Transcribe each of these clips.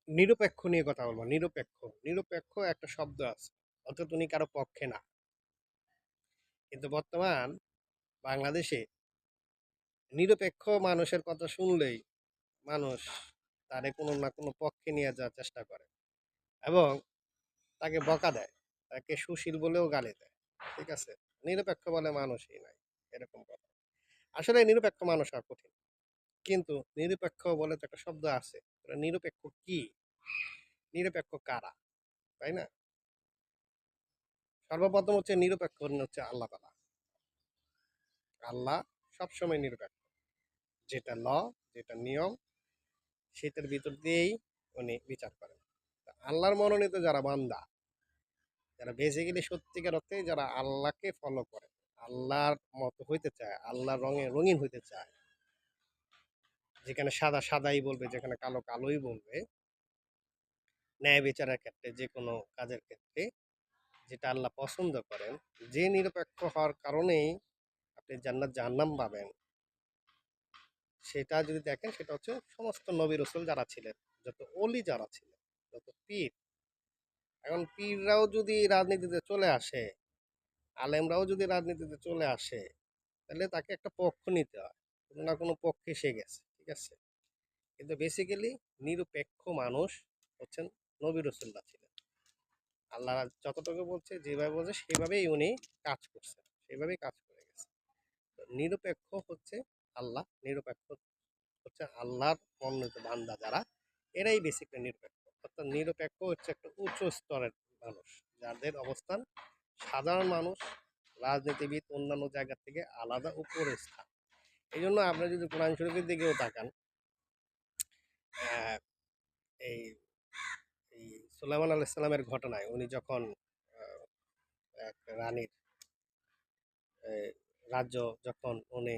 নিরপেক্ষ নিয়ে কথা বলবো। নিরপেক্ষ। নিরপেক্ষ একটা শব্দ আছে। অর্থাৎ উনি কারো পক্ষে না। কিন্তু বর্তমান বাংলাদেশে নিরপেক্ষ মানুষের কথা শুনলেই মানুষ তারে কোনো না কোনো পক্ষে নিয়ে যাওয়ার চেষ্টা করে এবং তাকে বকা দেয়। তাকে সুশীল বলেও গালি দেয়। ঠিক আছে? নিরপেক্ষ বলে মানুষই নাই। এরকম কথা। আসলে নিরপেক্ষ মানুষ হওয়া কঠিন। কিন্তু নিরপেক্ষ বলে তো একটা শব্দ আছে। নিরপেক্ষ কি? নিরপেক্ষ কারা? তাই না? সর্বপ্রথম হচ্ছে নিরপেক্ষ হচ্ছে আল্লাহ তাআলা। আল্লাহ সবসময় নিরপেক্ষ। যেটা যেটা নিয়ম সেটার ভিতর দিয়েই উনি বিচার করেন। তা আল্লাহর মনোনীত যারা বান্দা, যারা বেসিক্যালি সত্যিকার অর্থে যারা আল্লাহকে ফলো করে, আল্লাহর মতো হইতে চায়, আল্লাহর রঙে রঙিন হইতে চায়, যেখানে সাদা সাদাই বলবে, যেখানে কালো কালোই বলবে, ন্যায় বিচারের ক্ষেত্রে যে কোনো কাজের ক্ষেত্রে যেটা আল্লাহ পছন্দ করেন, যে নিরপেক্ষ হওয়ার কারণেই আপনি জান্নাত জাহান্নাম পাবেন, সেটা যদি দেখেন সেটা হচ্ছে সমস্ত নবী রসুল যারা ছিলেন, যত অলি যারা ছিলেন, যত পীর। এখন পীররাও যদি রাজনীতিতে চলে আসে, আলেমরাও যদি রাজনীতিতে চলে আসে, তাহলে তাকে একটা পক্ষ নিতে হয়, কোনো না কোনো পক্ষে সে গেছে। ঠিক আছে? কিন্তু বেসিক্যালি নিরপেক্ষ মানুষ হচ্ছেন নবী রসুল্লাহ ছিলেন। আল্লাহ যতটুকু বলছে, যেভাবে বলছে সেভাবেই উনি কাজ করছেন, সেভাবেই কাজ করে গেছে। তো নিরপেক্ষ হচ্ছে আল্লাহ, নিরপেক্ষ হচ্ছে আল্লাহর মনোনীত বান্দা যারা, এরাই বেসিক্যালি নিরপেক্ষ। অর্থাৎ নিরপেক্ষ হচ্ছে একটা উচ্চ স্তরের মানুষ, যাদের অবস্থান সাধারণ মানুষ, রাজনীতিবিদ, অন্যান্য জায়গা থেকে আলাদা উপরের স্থান। এই জন্য আপনি যদি কোরআন শরীফের দিকেও তাকান, আহ, এই এই সুলাইমান আলাইসাল্লামের ঘটনায় উনি যখন আহ, এক রানীর আহ, রাজ্য যখন উনি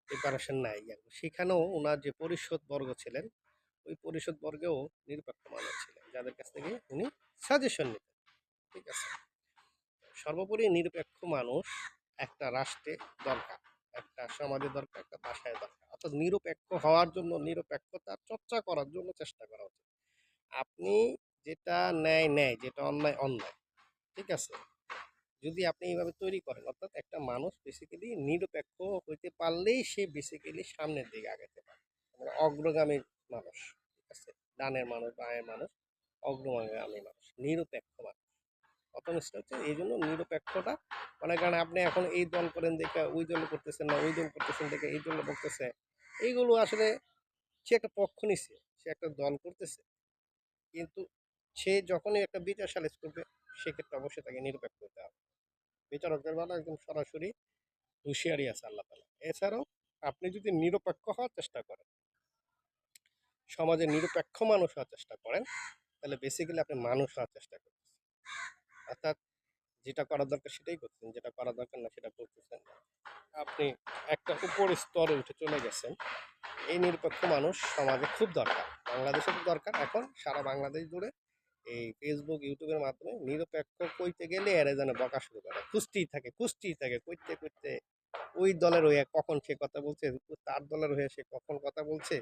প্রিপারেশন নেয়, সেখানেও ওনার যে পরিষদ বর্গ ছিলেন, ওই পরিষদ বর্গেও নিরপেক্ষ মানুষ ছিলেন, যাদের কাছ থেকে উনি সাজেশন নিতেন। ঠিক আছে? সর্বোপরি নিরপেক্ষ মানুষ একটা রাষ্ট্রে দরকার, একটা সমাজে দরকার, একটা বাসায় দরকার। অর্থাৎ নিরপেক্ষ হওয়ার জন্য, নিরপেক্ষতার চর্চা করার জন্য চেষ্টা করা উচিত। আপনি যেটা ন্যায় ন্যায়, যেটা অন্যায় অন্যায়। ঠিক আছে? যদি আপনি এইভাবে তৈরি করেন, অর্থাৎ একটা মানুষ বেসিক্যালি নিরপেক্ষ হইতে পারলেই সে বেসিক্যালি সামনের দিকে আগাতে পারে, মানে অগ্রগামী মানুষ। ঠিক আছে? ডানের মানুষ, বাঁয়ের মানুষ, অগ্রগামী মানুষ, নিরপেক্ষ মানুষ। অটোমেটিক হচ্ছে এই জন্য নিরপেক্ষটা। মনে করেন আপনি এখন এই দল করেন দেখে ওই দল করতেছেন না, ওই দল করতেছেন দেখে এই দল বলতেছে, এইগুলো আসলে সে একটা পক্ষ নিচ্ছে, সে একটা দল করতেছে। কিন্তু সে যখনই একটা বিচার সালিস করবে, সেক্ষেত্রে অবশ্যই তাকে নিরপেক্ষ হতে হবে। বিচারকদের বেলা একদম সরাসরি হুঁশিয়ারি আছে আল্লাহ তালা। এছাড়াও আপনি যদি নিরপেক্ষ হওয়ার চেষ্টা করেন, সমাজে নিরপেক্ষ মানুষ হওয়ার চেষ্টা করেন, তাহলে বেসিক্যালি আপনি মানুষ হওয়ার চেষ্টা করতেছেন। অর্থাৎ যেটা করা দরকার সেটাই করছেন, যেটা করা দরকার না সেটা করতেছেন না। আপনি একটা উপর স্তরে উঠে চলে গেছেন। এই নিরপেক্ষ মানুষ সমাজে খুব দরকার, বাংলাদেশে তো দরকার। এখন সারা বাংলাদেশ জুড়ে এই ফেসবুক, ইউটিউবের মাধ্যমে নিরপেক্ষ কইতে গেলে এরা যেন বকা শুরু করে, কুস্তি থাকে কইতে কইতে। ওই দলের হয়ে কখন সে কথা বলছে, তার দলের হয়ে সে কখন কথা বলছে,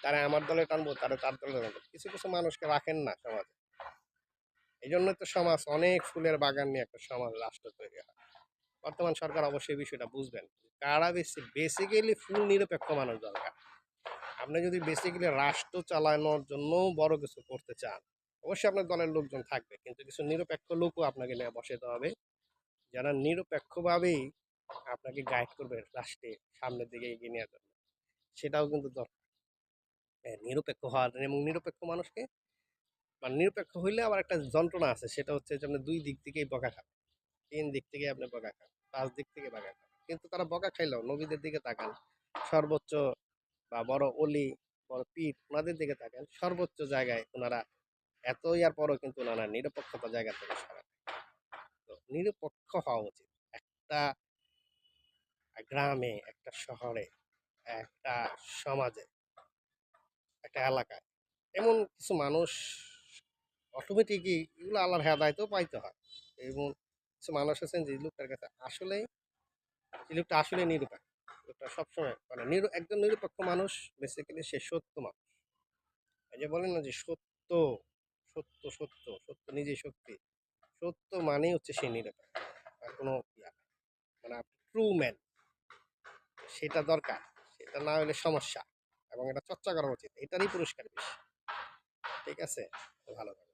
তারা আমার দলে টানবো, তারা তার দলে টানবো। কিছু কিছু মানুষকে রাখেন না সমাজে। এই জন্য তো সমাজ অনেক ফুলের বাগান নিয়ে একটা সমাজ, রাষ্ট্র তৈরি হয়। বর্তমান সরকার অবশ্যই বিষয়টা বুঝবেন, কারা বেসিক্যালি ফুল নিরপেক্ষ মানুষ দরকার। আপনি যদি বেসিক্যালি রাষ্ট্র চালানোর জন্য বড় কিছু করতে চান, অবশ্যই আপনার দলের লোকজন থাকবে, কিন্তু কিছু নিরপেক্ষ লোকও আপনাকে নিয়ে বসাতে হবে, যারা নিরপেক্ষভাবেই আপনাকে গাইড করবে রাষ্ট্রে সামনের দিকে এগিয়ে নেওয়ার জন্য। সেটাও কিন্তু দরকার। নিরপেক্ষ হওয়ার এবং নিরপেক্ষ মানুষকে, মানে নিরপেক্ষ হইলে আবার একটা যন্ত্রণা আছে, সেটা হচ্ছে যে আপনি দুই দিক থেকেই বকা খান, তিন দিক থেকে আপনি বকা খান, পাঁচ দিক থেকে বকা খান। কিন্তু তারা বকা খাইলেও নবীদের দিকে তাকান, সর্বোচ্চ বা বড় অলি, বড় পীর, ওনাদের দিকে তাকান, সর্বোচ্চ জায়গায় ওনারা এত ইয়ার পরও কিন্তু ওনারা নিরপেক্ষতা জায়গা থেকে সরান। তো নিরপেক্ষ হওয়া উচিত একটা গ্রামে, একটা শহরে, একটা সমাজে, একটা এলাকায়। এমন কিছু মানুষ অটোমেটিকই এগুলো আল্লাহর হেদায়তও পাইতে হয়। এবং কিছু মানুষ আছেন যে লোকটার কাছে আসলেই, এই লোকটা আসলে নিরপেক্ষ। লোকটা সবসময় মানে একজন নিরপেক্ষ মানুষ বেসিক্যালি সে সত্য মানুষ। এই যে বলেন না যে সত্য সত্য সত্য সত্য সত্য নিজেই শক্তি। সত্য মানেই হচ্ছে সে নিরপেক্ষ। আর কোনো ইয়া না। মানে আপনি ট্রু ম্যান সেটা দরকার। সেটা না হলে সমস্যা এবং এটা চর্চা করা উচিত। এটারই পুরস্কার বেশি। ঠিক আছে? তো ভালো থাকবেন।